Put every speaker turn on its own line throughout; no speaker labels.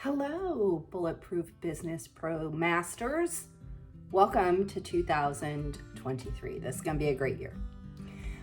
Hello, Bulletproof Business Pro Masters. Welcome to 2023. This is going to be a great year.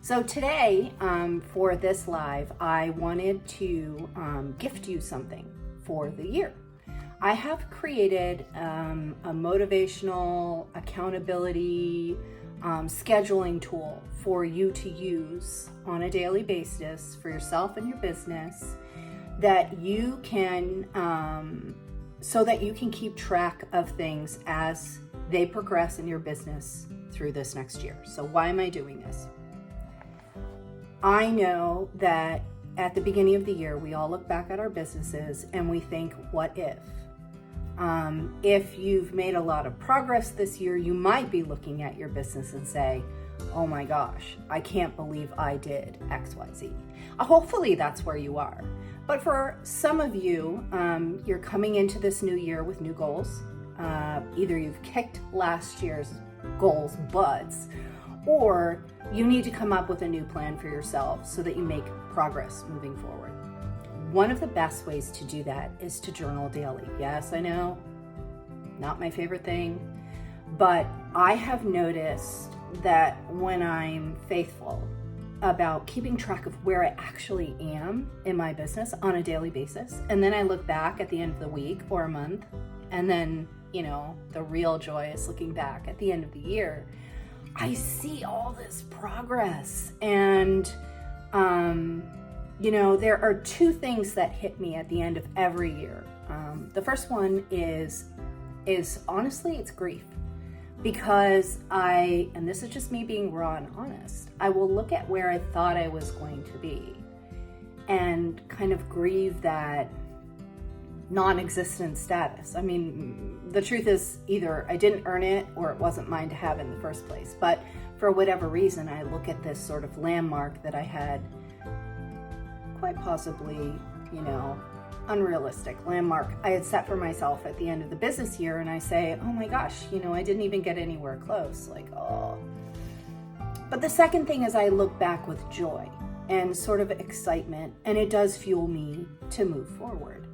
So today, for this live, I wanted to gift you something for the year. I have created a motivational accountability scheduling tool for you to use on a daily basis for yourself and your business, that you can so that you can keep track of things as they progress in your business through this next year. So why am I doing this? I know that at the beginning of the year, we all look back at our businesses and we think, what if? If you've made a lot of progress this year, you might be looking at your business and say, oh my gosh, I can't believe I did XYZ. Hopefully that's where you are. But for some of you, you're coming into this new year with new goals. Either you've kicked last year's goals butts, or you need to come up with a new plan for yourself so that you make progress moving forward. One of the best ways to do that is to journal daily. Yes, I know, not my favorite thing, but I have noticed that when I'm faithful about keeping track of where I actually am in my business on a daily basis, and then I look back at the end of the week or a month, and then, the real joy is looking back at the end of the year, I see all this progress. And, there are two things that hit me at the end of every year. The first one is honestly, it's grief. Because and this is just me being raw and honest, I will look at where I thought I was going to be and kind of grieve that non-existent status. I mean, the truth is either I didn't earn it or it wasn't mine to have in the first place. But for whatever reason, I look at this sort of landmark that I had, quite possibly, unrealistic landmark I had set for myself at the end of the business year, and I say, oh my gosh, I didn't even get anywhere close, But the second thing is I look back with joy and sort of excitement, and it does fuel me to move forward.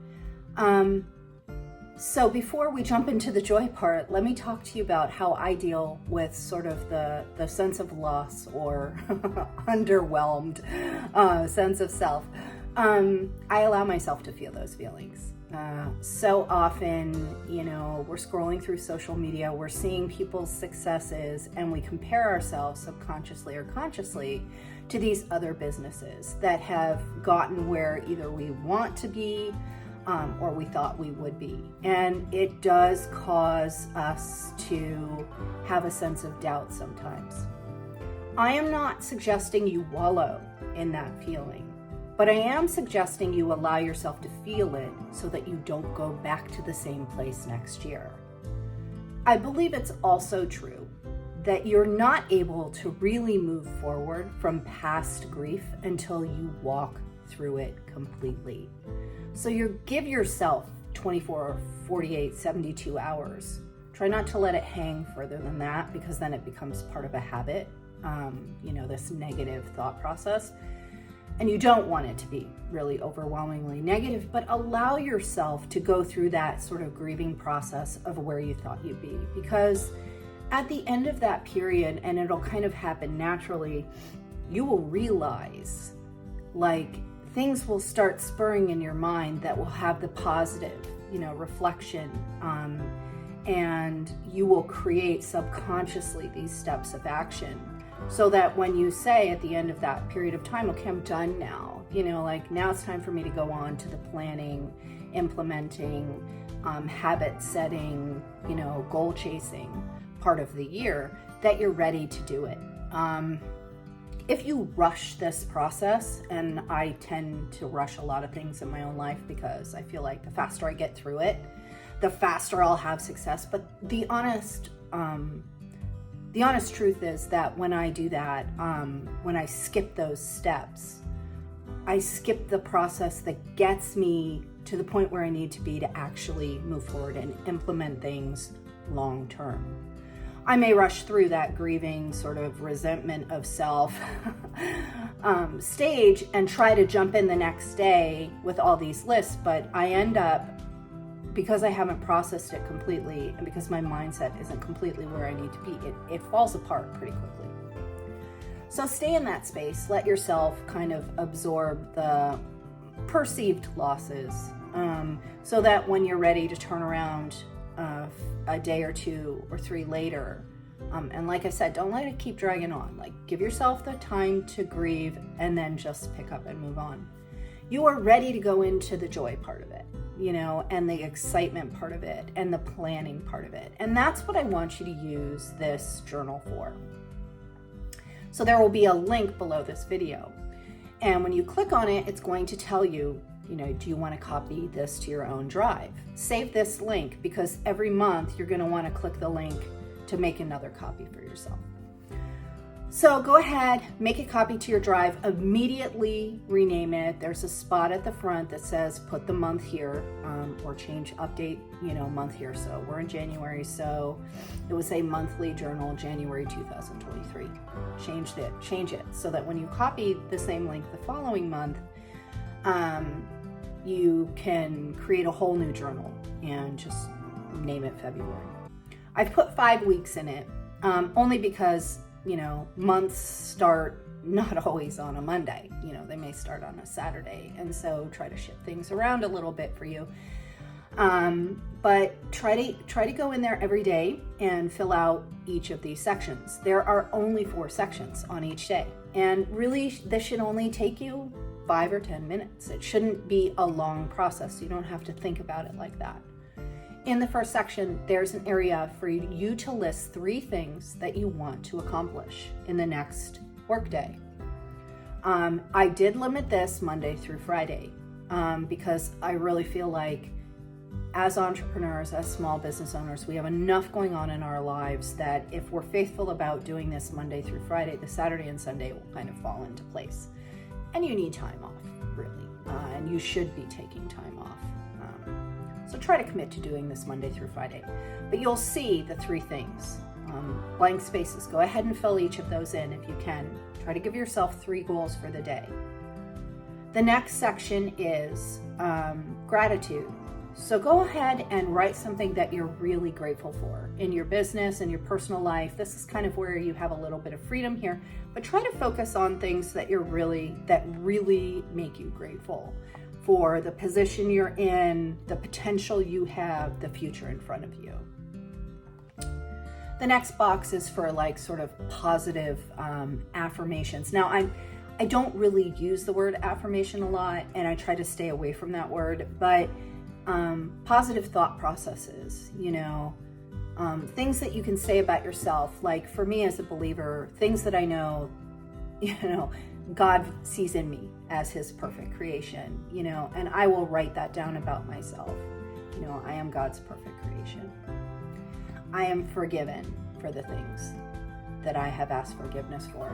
So before we jump into the joy part, let me talk to you about how I deal with sort of the sense of loss or underwhelmed sense of self. I allow myself to feel those feelings. So often, we're scrolling through social media, we're seeing people's successes, and we compare ourselves subconsciously or consciously to these other businesses that have gotten where either we want to be or we thought we would be. And it does cause us to have a sense of doubt sometimes. I am not suggesting you wallow in that feeling, but I am suggesting you allow yourself to feel it so that you don't go back to the same place next year. I believe it's also true that you're not able to really move forward from past grief until you walk through it completely. So you give yourself 24, 48, 72 hours. Try not to let it hang further than that, because then it becomes part of a habit, this negative thought process. And you don't want it to be really overwhelmingly negative, but allow yourself to go through that sort of grieving process of where you thought you'd be. Because at the end of that period, and it'll kind of happen naturally, you will realize things will start spurring in your mind that will have the positive, reflection, and you will create subconsciously these steps of action, so that when you say at the end of that period of time, okay, I'm done now, now it's time for me to go on to the planning, implementing, habit setting, goal chasing part of the year, that you're ready to do it. If you rush this process, and I tend to rush a lot of things in my own life because I feel like the faster I get through it, the faster I'll have success. But the honest truth is that when I do that, when I skip those steps, I skip the process that gets me to the point where I need to be to actually move forward and implement things long term. I may rush through that grieving sort of resentment of self stage and try to jump in the next day with all these lists, but I end up because I haven't processed it completely, and because my mindset isn't completely where I need to be, it falls apart pretty quickly. So stay in that space. Let yourself kind of absorb the perceived losses, so that when you're ready to turn around a day or 2 or 3 later, and like I said, don't let it keep dragging on. Like, give yourself the time to grieve and then just pick up and move on. You are ready to go into the joy part of it, and the excitement part of it, and the planning part of it. And that's what I want you to use this journal for. So there will be a link below this video. And when you click on it, it's going to tell you, do you want to copy this to your own drive? Save this link, because every month you're going to want to click the link to make another copy for yourself. So go ahead, make a copy to your drive, immediately rename it. There's a spot at the front that says put the month here, or update, month here. So we're in January, so it would say monthly journal, January 2023. Change it so that when you copy the same link the following month, you can create a whole new journal and just name it February. I've put 5 weeks in it, only because months start not always on a Monday. They may start on a Saturday, and so try to shift things around a little bit for you. But try to go in there every day and fill out each of these sections. There are only 4 sections on each day, and really this should only take you 5 or 10 minutes. It shouldn't be a long process. You don't have to think about it like that. In the first section, there's an area for you to list 3 things that you want to accomplish in the next workday. I did limit this Monday through Friday, because I really feel like as entrepreneurs, as small business owners, we have enough going on in our lives that if we're faithful about doing this Monday through Friday, the Saturday and Sunday will kind of fall into place. And you need time off, really, and you should be taking time off. So try to commit to doing this Monday through Friday. But you'll see the 3 things. Blank spaces. Go ahead and fill each of those in if you can. Try to give yourself 3 goals for the day. The next section is gratitude. So go ahead and write something that you're really grateful for in your business and your personal life. This is kind of where you have a little bit of freedom here, but try to focus on things that really make you grateful for the position you're in, the potential you have, the future in front of you. The next box is for sort of positive affirmations. Now, I don't really use the word affirmation a lot, and I try to stay away from that word, but positive thought processes, things that you can say about yourself. Like for me as a believer, things that I know, God sees in me as his perfect creation, and I will write that down about myself. I am God's perfect creation. I am forgiven for the things that I have asked forgiveness for.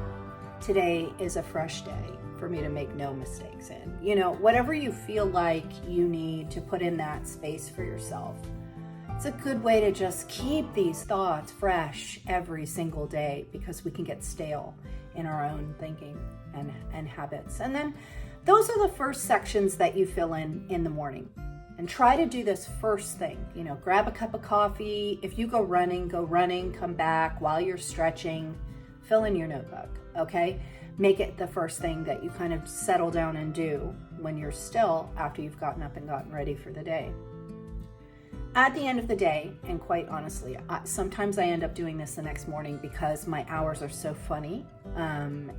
Today is a fresh day for me to make no mistakes in. Whatever you feel like you need to put in that space for yourself. It's a good way to just keep these thoughts fresh every single day, because we can get stale in our own thinking and habits. And then those are the first sections that you fill in the morning. And try to do this first thing. Grab a cup of coffee. If you go running, come back while you're stretching, fill in your notebook, okay? Make it the first thing that you kind of settle down and do when you're still, after you've gotten up and gotten ready for the day. At the end of the day, and quite honestly, sometimes I end up doing this the next morning because my hours are so funny, and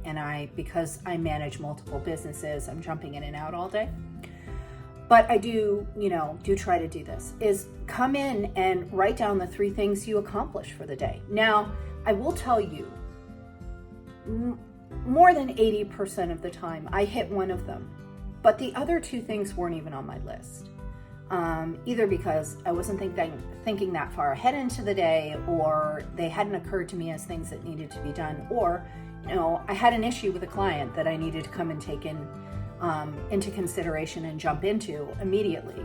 because I manage multiple businesses, I'm jumping in and out all day. But I do try to do this, is come in and write down the 3 things you accomplish for the day. Now, I will tell you, more than 80% of the time, I hit one of them, but the other 2 things weren't even on my list. Either because I wasn't thinking that far ahead into the day, or they hadn't occurred to me as things that needed to be done, or I had an issue with a client that I needed to come and take into consideration and jump into immediately,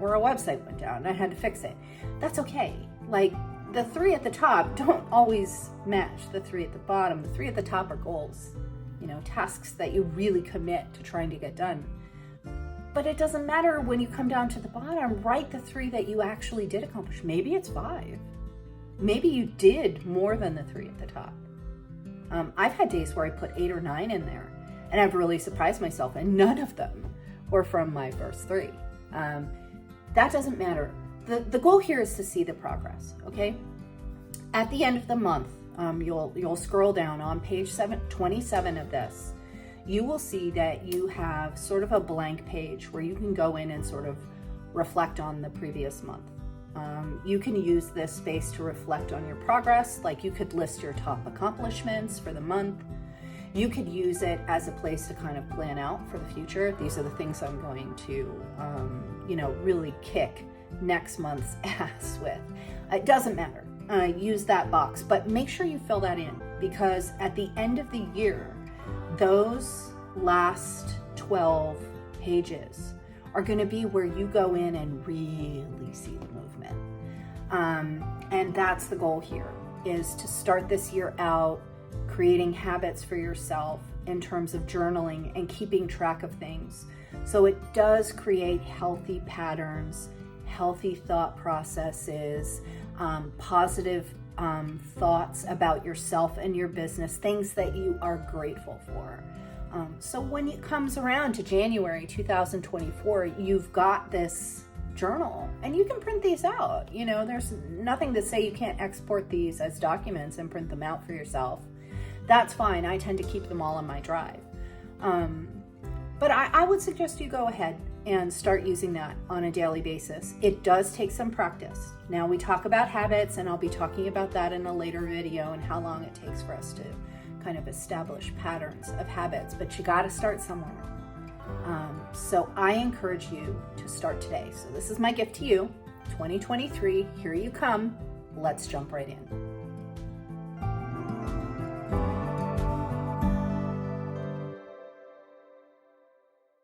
or a website went down and I had to fix it. That's okay. The 3 at the top don't always match the 3 at the bottom. The 3 at the top are goals, tasks that you really commit to trying to get done. But it doesn't matter when you come down to the bottom, write the 3 that you actually did accomplish. Maybe it's 5. Maybe you did more than the 3 at the top. I've had days where I put 8 or 9 in there, and I've really surprised myself, and none of them were from my first 3. That doesn't matter. The goal here is to see the progress, okay? At the end of the month, you'll scroll down on page 27 of this. You will see that you have sort of a blank page where you can go in and sort of reflect on the previous month. You can use this space to reflect on your progress, like you could list your top accomplishments for the month. You could use it as a place to kind of plan out for the future. These are the things I'm going to, really kick next month's ass with. It doesn't matter. Use that box, but make sure you fill that in, because at the end of the year, those last 12 pages are going to be where you go in and really see the movement. And that's the goal here, is to start this year out creating habits for yourself in terms of journaling and keeping track of things. So it does create healthy patterns, healthy thought processes, positive thoughts about yourself and your business, things that you are grateful for. So when it comes around to January 2024, you've got this journal and you can print these out. There's nothing to say you can't export these as documents and print them out for yourself. That's fine. I tend to keep them all on my drive. But I would suggest you go ahead and start using that on a daily basis. It does take some practice. Now we talk about habits, and I'll be talking about that in a later video and how long it takes for us to kind of establish patterns of habits, but you got to start somewhere. So I encourage you to start today. So this is my gift to you, 2023, here you come. Let's jump right in.